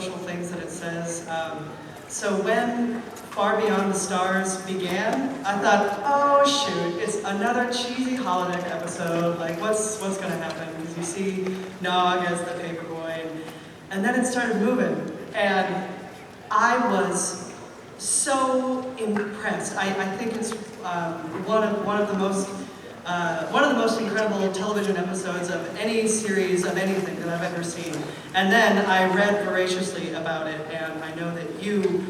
social things that it says. So when Far Beyond the Stars began, I thought, oh shoot, it's another cheesy holodeck episode. Like, what's gonna happen? Because you see Nog as the paperboy, and then it started moving, and I was so impressed. I think it's one of the most incredible television episodes of any series of anything that I've ever seen. And then I read voraciously about it, and I know that you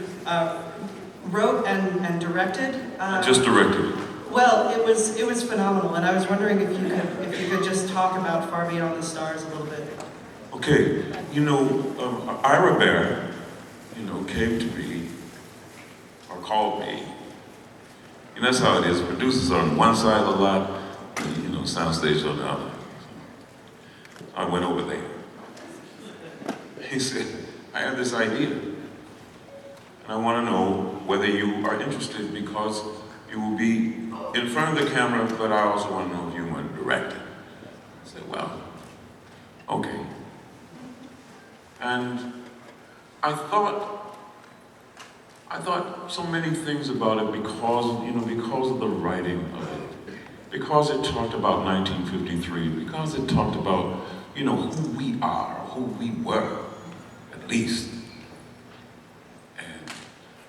wrote and directed. Just directed. Well, it was phenomenal, and I was wondering if you could just talk about Far Beyond the Stars a little bit. Okay, Ira Bear, came to me or called me. And that's how it is. Producers are on one side of the lot, soundstage on the other. I went over there. He said, I have this idea, and I want to know whether you are interested because you will be in front of the camera, but I also want to know if you want to direct it. I said, well, okay. And I thought so many things about it because of the writing of it. Because it talked about 1953, because it talked about, who we are, who we were, at least.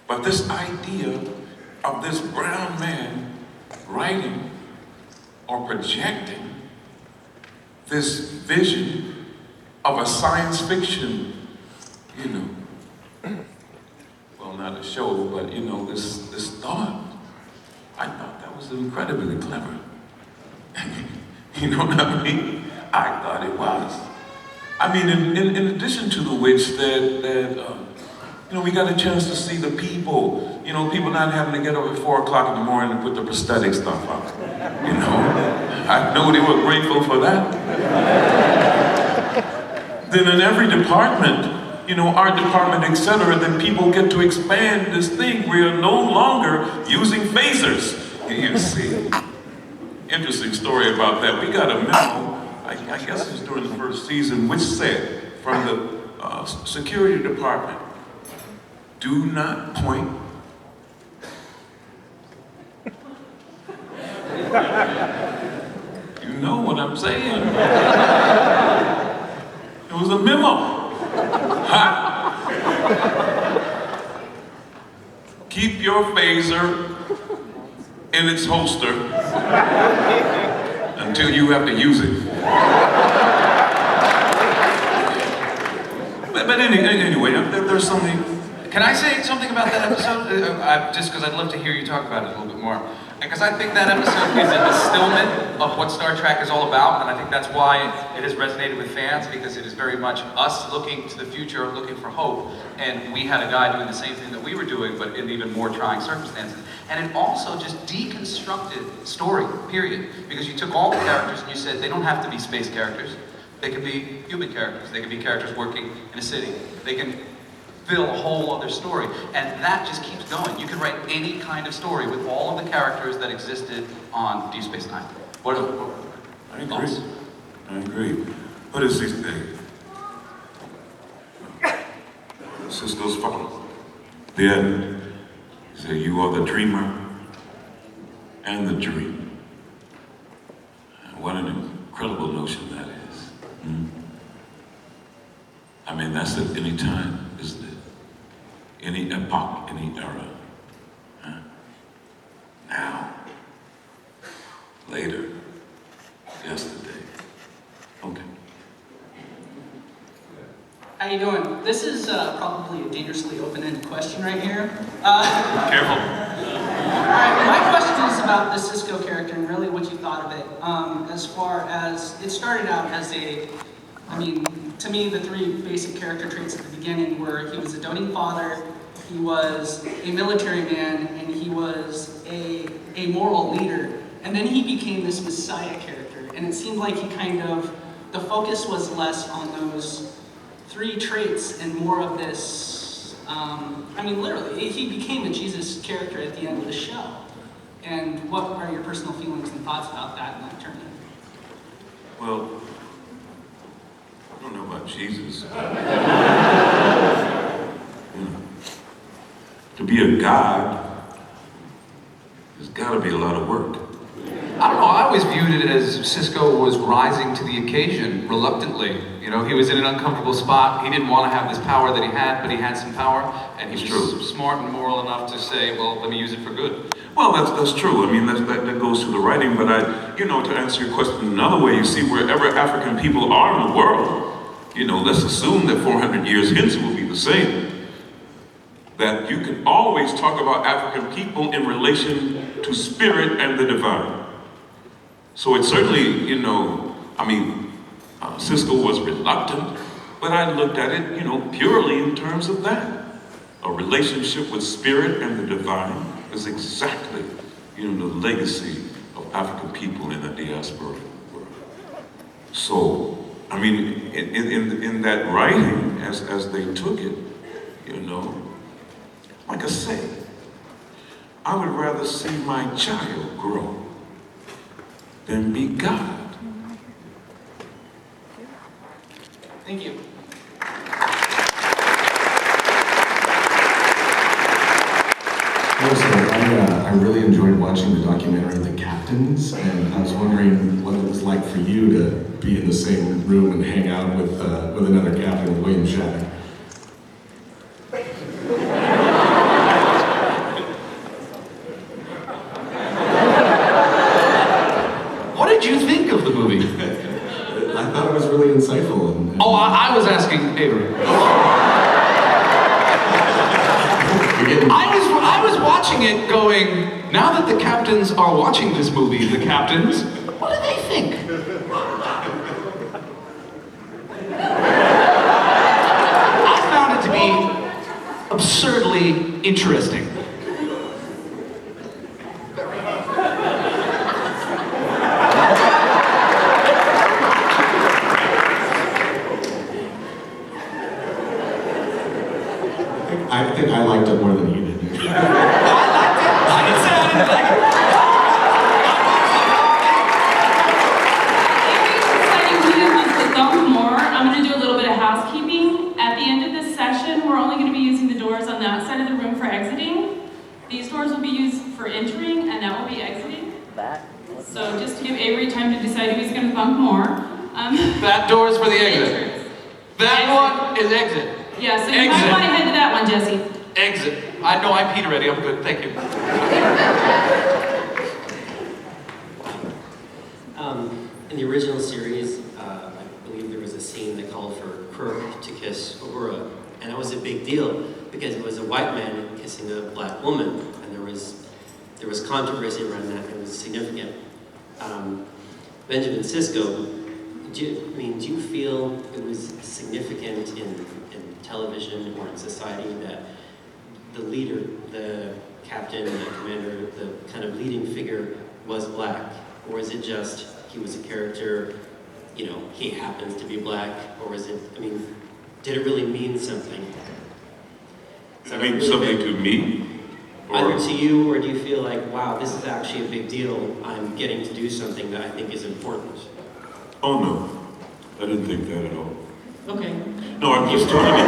But this idea of this brown man writing or projecting this vision of a science fiction, well, not a show, but this thought, I thought that was incredibly clever. You know what I mean? I thought it was. I mean, in addition to the which that we got a chance to see the people, people not having to get up at 4 o'clock in the morning to put the prosthetic stuff up. I know they were grateful for that. Then in every department, art department, etc., then people get to expand this thing. We are no longer using phasers, you see. Interesting story about that. We got a memo, I guess it was during the first season, which said from the security department, do not point. You know what I'm saying? It was a memo. Ha! Keep your phaser in its holster until you have to use it. But anyway, there's something. Can I say something about that episode? Just because I'd love to hear you talk about it a little bit more. Because I think that episode is a distillment of what Star Trek is all about, and I think that's why it has resonated with fans, because it is very much us looking to the future, looking for hope, and we had a guy doing the same thing that we were doing, but in even more trying circumstances. And it also just deconstructed story, period. Because you took all the characters and you said they don't have to be space characters. They can be human characters. They can be characters working in a city. They can fill a whole other story. And that just keeps going. You can write any kind of story with all of the characters that existed on Deep Space Nine. I agree. I agree. What is this thing? Cisco's father. The end. He said, you are the dreamer and the dream. What an incredible notion that is. I mean, that's at any time, isn't it? Any epoch, any era. Now, later, yesterday. Okay. How you doing? This is probably a dangerously open-ended question right here. Careful. Alright, my question is about the Cisco character and really what you thought of it. As far as, it started out as to me the three basic character traits at the beginning were he was a doting father, he was a military man, and he was a moral leader. And then he became this messiah character, and it seemed like the focus was less on those three traits and more of this, literally, he became a Jesus character at the end of the show. And what are your personal feelings and thoughts about that and that journey? Well, I don't know about Jesus. to be a god, there's gotta be a lot of work. I don't know, I always viewed it as Cisco was rising to the occasion reluctantly. You know, he was in an uncomfortable spot. He didn't want to have this power that he had, but he had some power, and he was smart and moral enough to say, well, let me use it for good. Well, that's true. I mean, that goes to the writing, but to answer your question another way, you see, wherever African people are in the world, let's assume that 400 years hence will be the same. That you can always talk about African people in relation to spirit and the divine. So it's certainly, Cisco was reluctant, but I looked at it, purely in terms of that. A relationship with spirit and the divine is exactly, the legacy of African people in the diaspora world. So, in that writing, as they took it, like I say, I would rather see my child grow than be God. Thank you. I really enjoyed watching the documentary The Captains, and I was wondering what it was like for you to be in the same room and hang out with another captain, William Shatner. What did you think of the movie? I thought it was really insightful. Oh, I was asking Avery. I was watching it going, now that the captains are watching this movie, the captains, what do they think? I found it to be absurdly interesting. I think I liked it more than you did. I didn't say I didn't like it. I'm going to do a little bit of housekeeping. At the end of this session, we're only going to be using the doors on that side of the room for exiting. These doors will be used for entering, and that will be exiting. So just to give Avery time to decide who he's going to bunk more. That door is for the exit. Entrance. That one is exit. Yeah, so you might want to head to that one, Jesse. Exit. I know I peed already. I'm good. Thank you. In the original series, I believe there was a scene that called for Kirk to kiss Uhura, and that was a big deal because it was a white man kissing a black woman, and there was controversy around that. It was significant. Benjamin Sisko, do you feel it was significant in television or in society that the leader, the captain, the commander, the kind of leading figure was black? Or is it just he was a character, he happens to be black? Or is it, did it really mean something? It means something to me? Either to you, or do you feel like, wow, this is actually a big deal. I'm getting to do something that I think is important. Oh no, I didn't think that at all. Okay. No, I'm just telling you.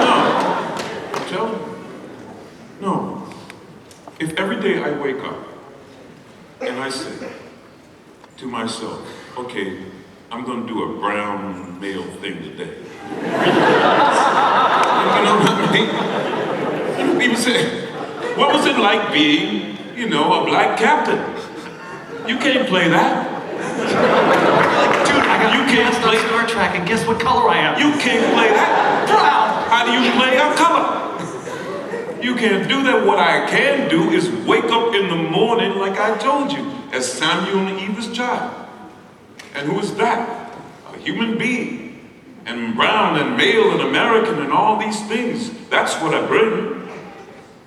No, I'm telling you. No. If every day I wake up and I say to myself, okay, I'm going to do a brown male thing today. People say, what was it like being, a black captain? You can't play that. Dude, I got cast on Star Trek, and guess what color I am? You can't play that. Brown. How do you play a color? You can't do that. What I can do is wake up in the morning, like I told you, as Samuel and Eva's child. And who is that? A human being. And brown and male and American and all these things. That's what I bring.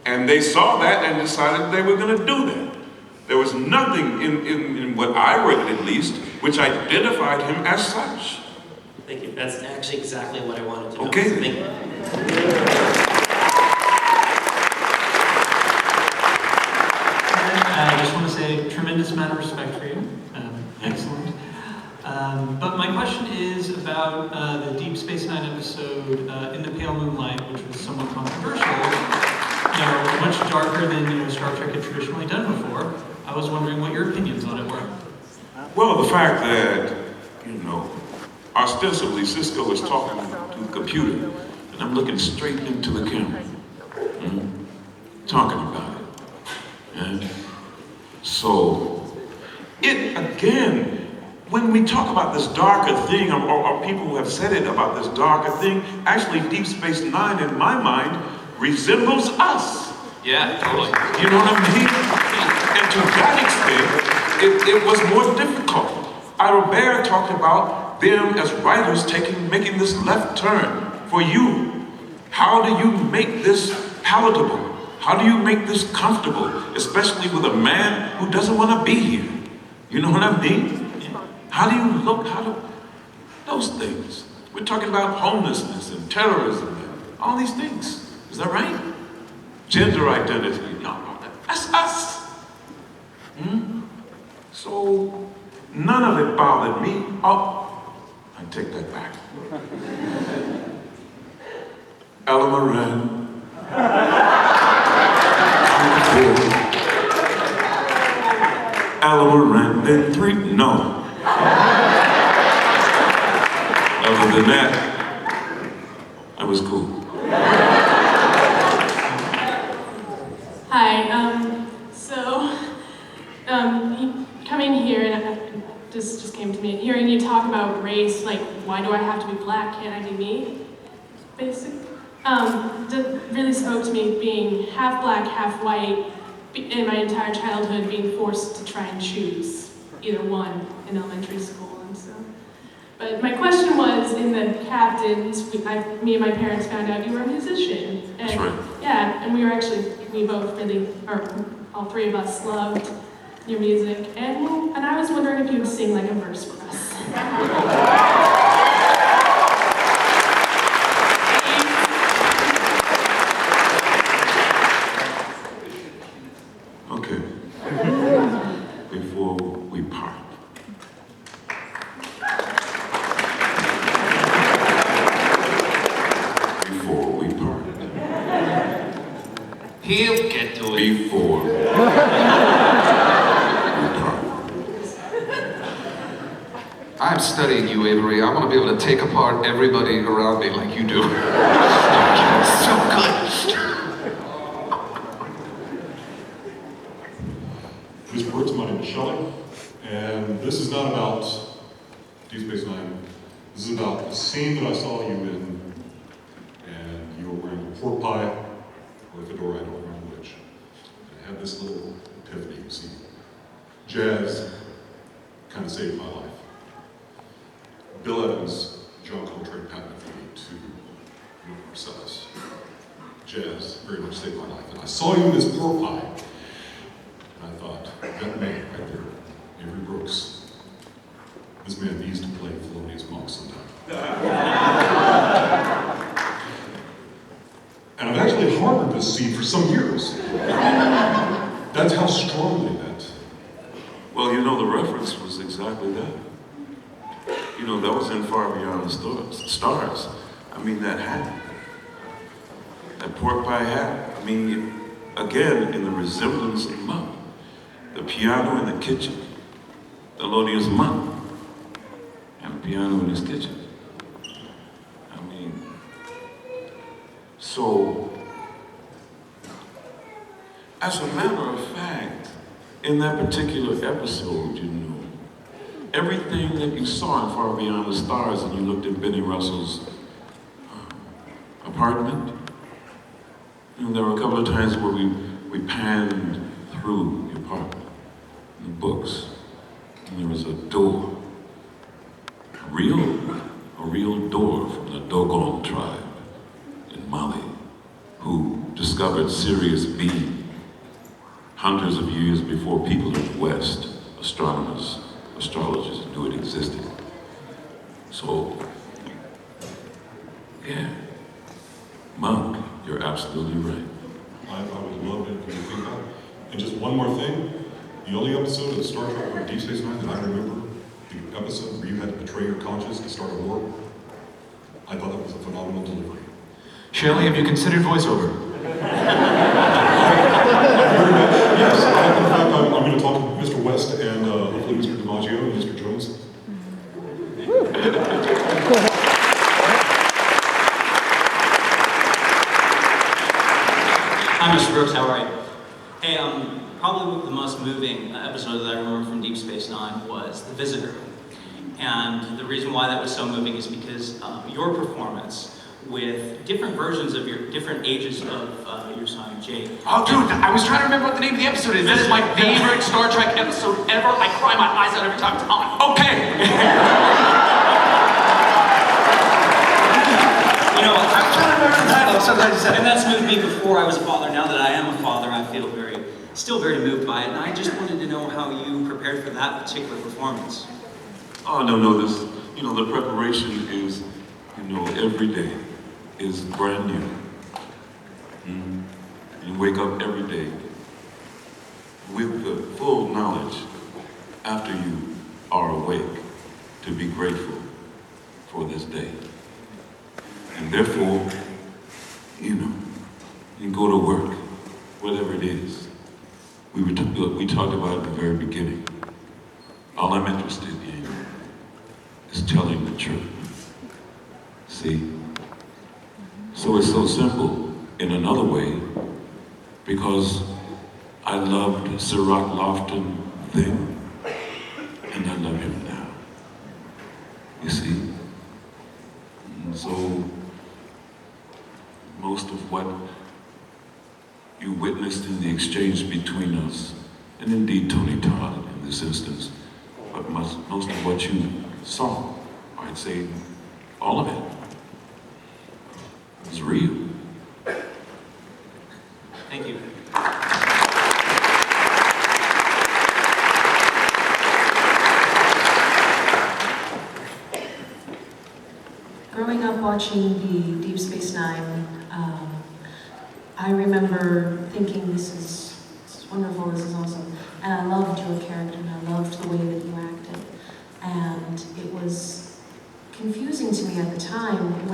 And they saw that and decided they were going to do that. There was nothing in what I read, at least, which identified him as such. Thank you. That's actually exactly what I wanted to know. Okay. So thank you. I just want to say tremendous amount of respect for you. Excellent. But my question is about the Deep Space Nine episode In the Pale Moonlight, which was somewhat controversial. darker than Star Trek had traditionally done before. I was wondering what your opinions on it were. Well, the fact that, ostensibly Cisco is talking to the computer, and I'm looking straight into the camera, talking about it. And so, it again, when we talk about this darker thing, or people who have said it about this darker thing, actually Deep Space Nine, in my mind, resembles us. Yeah, totally. You know what I mean? And to that extent, it was more difficult. Ira Bear talked about them as writers making this left turn for you. How do you make this palatable? How do you make this comfortable? Especially with a man who doesn't want to be here. You know what I mean? How do you look? Those things. We're talking about homelessness and terrorism and all these things. Is that right? Gender identity. That's us. So none of it bothered me. Oh, I take that back. Ella Moran. Ella Moran, then 3. No. Other than that, I was cool. Hi, coming here, and this just came to me, hearing you talk about race, like, why do I have to be black, can't I be me? Basically. That really spoke to me, being half black, half white, in my entire childhood, being forced to try and choose either one in elementary school and stuff. But my question was, in the captains, me and my parents found out you were a musician. And, That's right. Yeah, and we both really, or all three of us, loved your music. And I was wondering if you would sing like a verse for us. Okay. Before we part. He'll get to it. Before we part. I'm studying you, Avery. I want to be able to take apart everybody around me like you do. So good. Mr. Brooks, my name is Shelley, and this is not about Deep Space Nine. This is about a scene that I saw you in, and you were wearing a pork pie or a fedora, I don't remember which. And I had this little epiphany, you see. Jazz kind of saved my life. Bill Evans, John Coltrane patented for me to Union Marcellus. Jazz very much saved my life. And I saw you in this pork pie, and I thought, that man right there, Avery Brooks, this man needs to play Thelonious Monk sometime. And I've actually harbored this scene for some years. That's how strongly that. Well, the reference was exactly that. That was in Far Beyond the Stars. I mean, that hat. That pork pie hat. I mean, again, in the resemblance of Monk. The piano in the kitchen. Thelonious Monk. And a piano in his kitchen. I mean, so, as a matter of fact, in that particular episode, everything that you saw in Far Beyond the Stars, and you looked in Benny Russell's apartment, there were a couple of times where we panned through the apartment, and the books, and there was a door, a real door from the Dogon tribe in Mali, who discovered Sirius B hundreds of years before people in the West, astrologers knew it existed. So, yeah, Monk, you're absolutely right. I would love it if you think about it. And just one more thing, the only episode of Star Trek or Deep Space Nine that I remember, the episode where you had to betray your conscience to start a war, I thought that was a phenomenal delivery. Shelley, have you considered voiceover? Hey, probably the most moving episode that I remember from Deep Space Nine was The Visitor. And the reason why that was so moving is because your performance with different versions of your different ages of your son, Jake. Oh, dude, I was trying to remember what the name of the episode is. That is my favorite Star Trek episode ever. I cry my eyes out every time it's on. Okay. You know, I'm trying to remember the title. Sometimes you said and that's moved me before I was a father. Now that I am a father, I feel still very moved by it. And I just wanted to know how you prepared for that particular performance. Oh, no, this, the preparation is, every day is brand new. You wake up every day with the full knowledge after you are awake to be grateful for this day. And therefore, you go to work, whatever it is. We talked about it at the very beginning. All I'm interested in is telling the truth. See? So it's so simple in another way, because I loved Sirach Lofton then, and I love him now. You see? And so most of what you witnessed in the exchange between us, and indeed Tony Todd in this instance, but most of what you saw, I'd say all of it, was real. Thank you. Growing up watching the Deep Space Nine, I remember thinking this is wonderful, this is awesome. And I loved your character, and I loved the way that you acted. And it was confusing to me at the time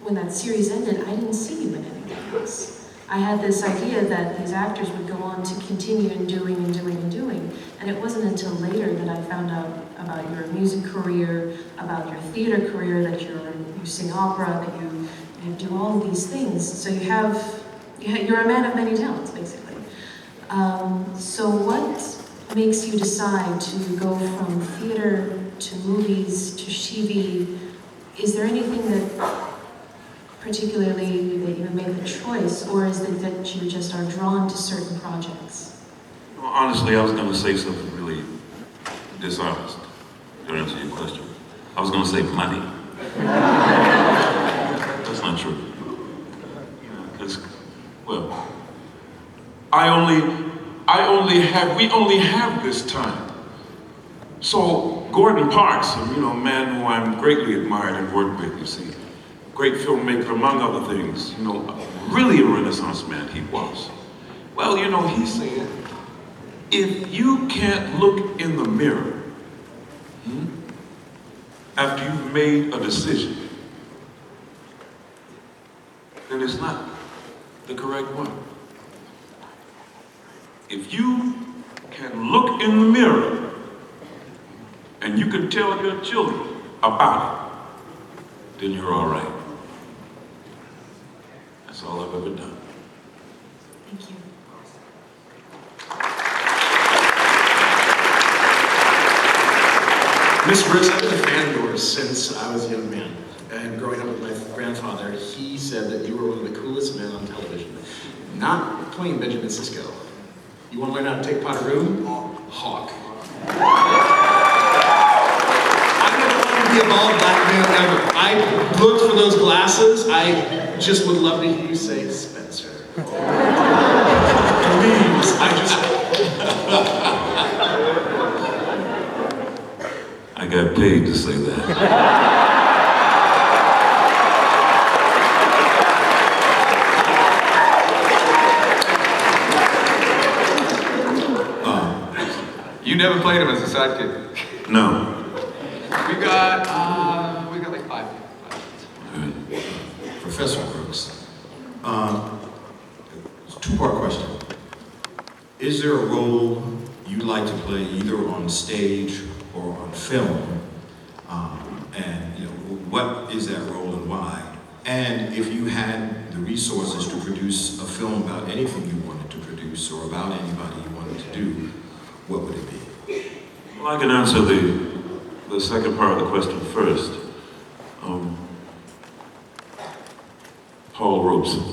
when that series ended, I didn't see you in anything else. I had this idea that these actors would go on to continue and doing. And it wasn't until later that I found out about your music career, about your theater career, that you sing opera, that you do all of these things. So you're a man of many talents, basically. So what makes you decide to go from theater to movies to Shivi? Is there anything that particularly that you made the choice, or is it that you just are drawn to certain projects? Well, honestly, I was going to say something really dishonest to answer your question. I was going to say money. That's not true. Because, well, we only have this time. So Gordon Parks, a man who I'm greatly admired and worked with, you see, great filmmaker among other things, really a Renaissance man he was. Well, he said, if you can't look in the mirror after you've made a decision, then it's not the correct one. If you can look in the mirror and you can tell your children about it, then you're all right. That's all I've ever done. Thank you. Miss Brooks, I've been a fan of yours since I was a young man. And growing up with my grandfather, he said that you were one of the coolest men on television. Not playing Benjamin Sisko. You want to learn how to take apart a room? Hawk. I never wanted to be a bald black man ever. I looked for those glasses. I just would love to hear you say, Spencer. Please, I got paid to say that. You never played him as a sidekick? No. We got like 5. Professor Brooks, two-part question. Is there a role you'd like to play either on stage or on film? And what is that role and why? And if you had the resources to produce a film about anything you wanted to produce, produce or about anybody you wanted to do, what would it be? Well, I can answer the second part of the question first. Paul Robeson.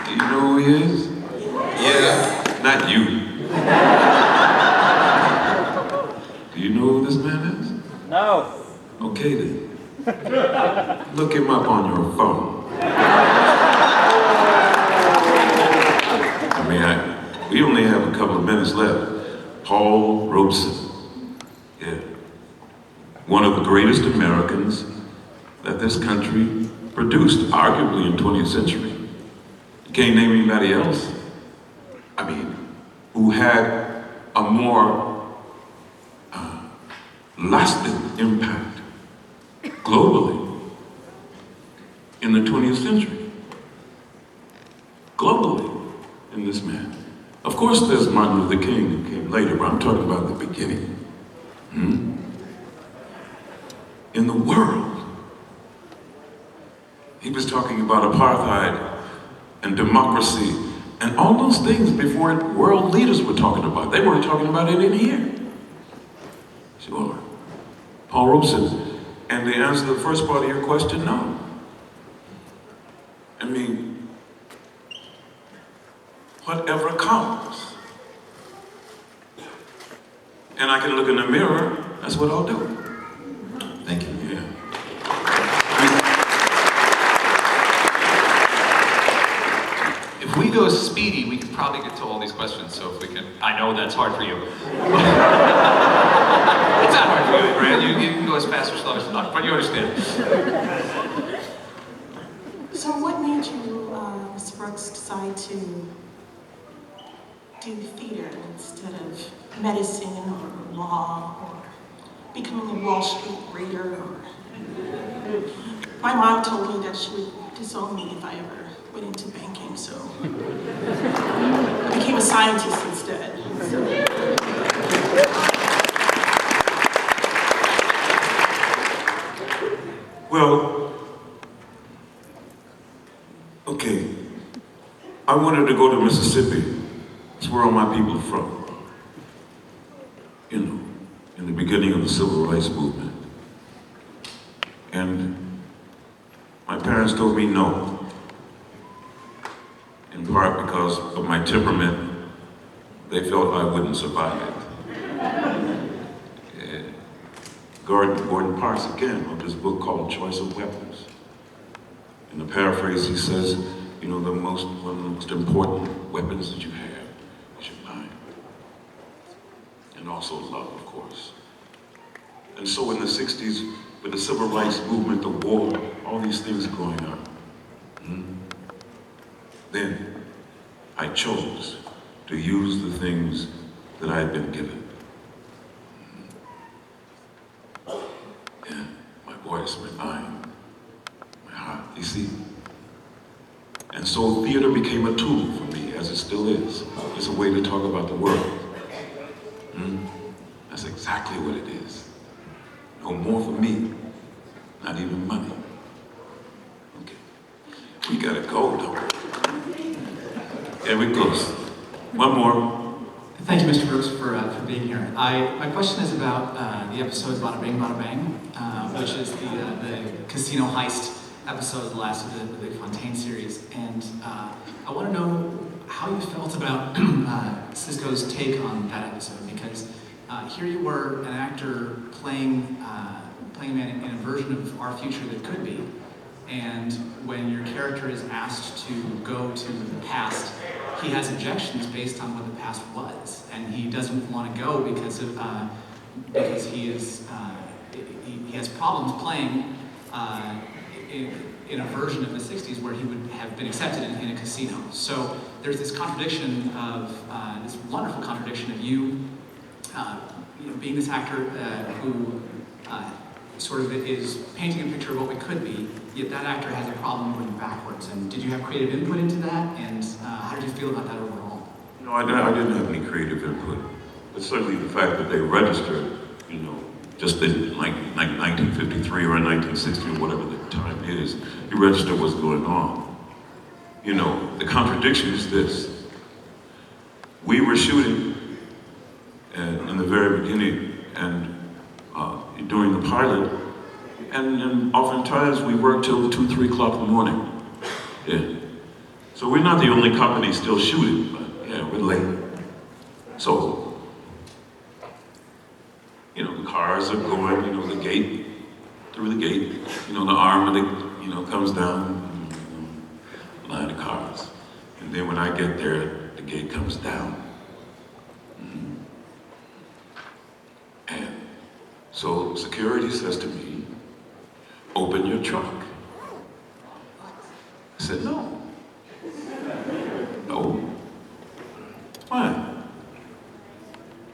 Do you know who he is? Yeah. Not you. Do you know who this man is? No. Okay then. Look him up on your phone. We only have a couple of minutes left. Paul Robeson. Yeah. One of the greatest Americans that this country produced, arguably in 20th century. You can't name anybody else. I mean, who had a more lasting impact globally in the 20th century. Globally, in this man. Of course, there's Martin Luther King who came later, but I'm talking about the beginning. In the world. He was talking about apartheid and democracy and all those things before world leaders were talking about. They weren't talking about it in here. Sure. Paul Robeson. And the answer to the first part of your question, no. I mean, whatever comes. And I can look in the mirror, that's what I'll do. Thank you. Yeah. If we go speedy, we can probably get to all these questions, so if we can, I know that's hard for you. It's not hard for you, Grant. You can go as fast or slow as you like, but you understand. So what made you, Ms. Brooks, decide to do theater instead of medicine or law or becoming a Wall Street reader? My mom told me that she would disown me if I ever went into banking, so I became a scientist instead. Well, okay. I wanted to go to Mississippi. That's where all my people are from. You know, in the beginning of the Civil Rights Movement. And my parents told me no. In part because of my temperament, they felt I wouldn't survive it. Gordon Parks, again, wrote this book called Choice of Weapons. In the paraphrase, he says, you know, one of the most important weapons that you have is your mind. And also love, of course. And so in the 60s, with the Civil Rights Movement, the war, all these things going on, then I chose to use the things that I had been given. Yeah, my voice, my mind, my heart, you see? And so theater became a tool for me, as it still is. It's a way to talk about the world. That's exactly what it is. No more for me, not even money. Okay, we gotta go, though. Yeah, we're close. One more. Thank you, Mr. Brooks, for being here. My question is about the episode Bada Bing, Bada Bang, which is the casino heist episode of the last of the Fontaine series. And I want to know how you felt about Cisco's take on that episode, because here you were, an actor playing a man in a version of our future that could be. And when your character is asked to go to the past, he has objections based on what the past was, and he doesn't want to go because he has problems playing in a version of the 60s where he would have been accepted in a casino. So there's this contradiction of this wonderful contradiction of you being this actor who sort of is painting a picture of what we could be, yet that actor has a problem going backwards. And did you have creative input into that? And how did you feel about that overall? No, I didn't have any creative input. But certainly the fact that they registered, you know, just in like 1953 or 1960 or whatever the time is, you register what's going on. You know, the contradiction is this. We were shooting in the very beginning and during the pilot, and oftentimes we worked till 2, 3 o'clock in the morning. Yeah. So we're not the only company still shooting, but yeah, we're late. So, you know, the cars are going, you know, the gate, through the gate, you know, the arm of the, you know, comes down, line of cars. And then when I get there, the gate comes down. And so security says to me, open your trunk. I said, no. No. Why?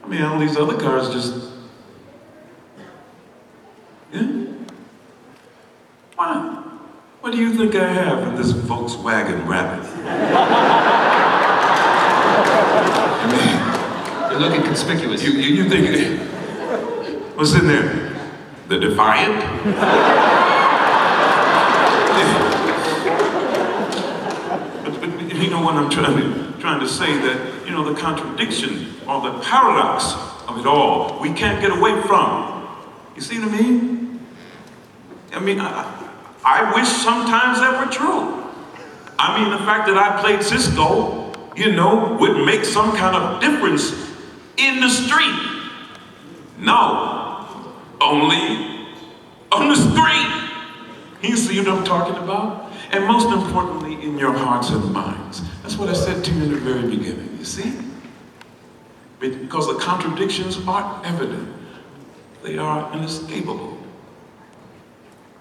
I mean, all these other cars just, yeah? Why? What do you think I have in this Volkswagen Rabbit? I mean, you're looking conspicuous. You think, what's in there? The Defiant? But you know what I'm trying to say, that, you know, the contradiction or the paradox of it all, we can't get away from. You see what I mean? I mean, I wish sometimes that were true. I mean, the fact that I played Cisco, you know, would make some kind of difference in the street. No, only on the street. You see what I'm talking about? And most importantly, in your hearts and minds. That's what I said to you in the very beginning, you see? Because the contradictions are evident. They are inescapable,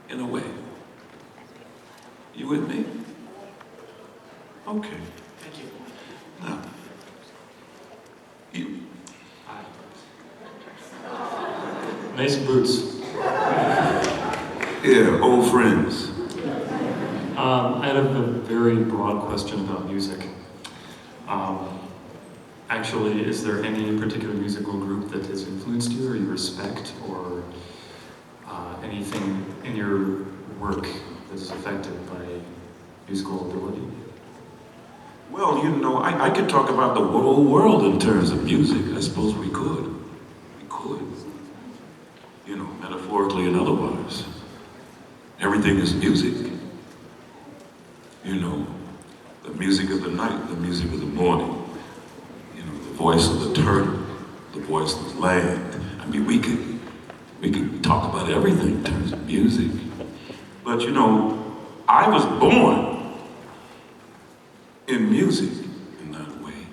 in a way. You with me? Okay. Thank you. Now, you. Nice boots. Yeah, old friends. I have a very broad question about music. Actually, is there any particular musical group that has influenced you or you respect, or anything in your work that is affected by musical ability? Well, you know, I could talk about the whole world in terms of music. I suppose we could. We could. You know, metaphorically and otherwise. Everything is music. You know, the music of the night, the music of the morning. You know, the voice of the turtle, the voice of the land. I mean, we could talk about everything in terms of music. But you know, I was born in music in that way.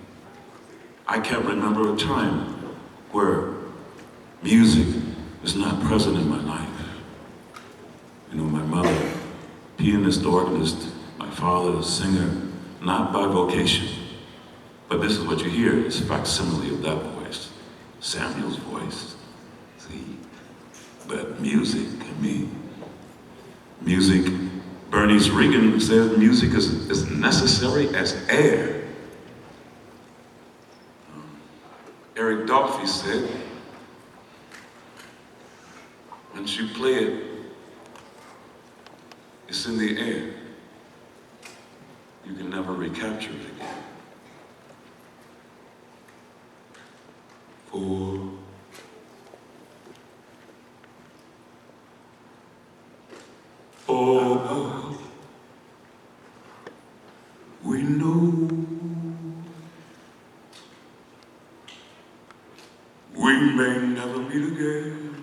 I can't remember a time where music was not present in my life. You know, my mother, pianist, organist, my father, a singer, not by vocation. But this is what you hear, it's a facsimile of that voice, Samuel's voice, see? But music, I mean, music, Bernice Regan says music is necessary as air. Eric Dolphy said, once you play it, it's in the air. You can never recapture it again. For we know we may never meet again.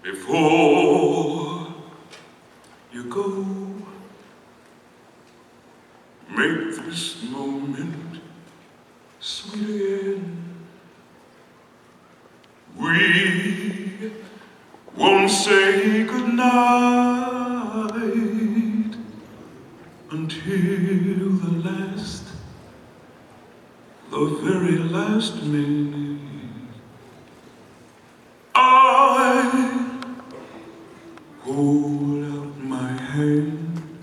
Before you go, make this moment sweet again. We won't say goodnight until the very last minute. I hold out my hand,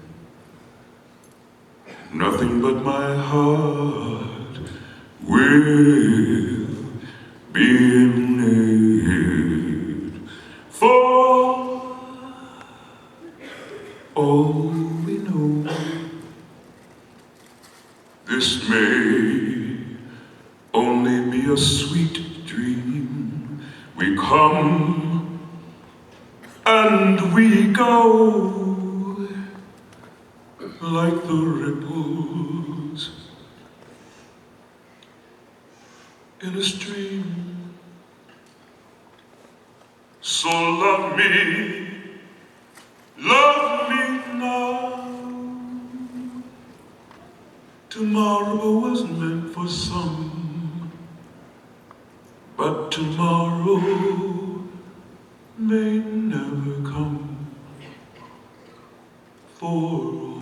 nothing but my heart will all we know. This may only be a sweet dream. We come and we go like the ripples in a stream. So love me now. Tomorrow was meant for some, but tomorrow may never come for all.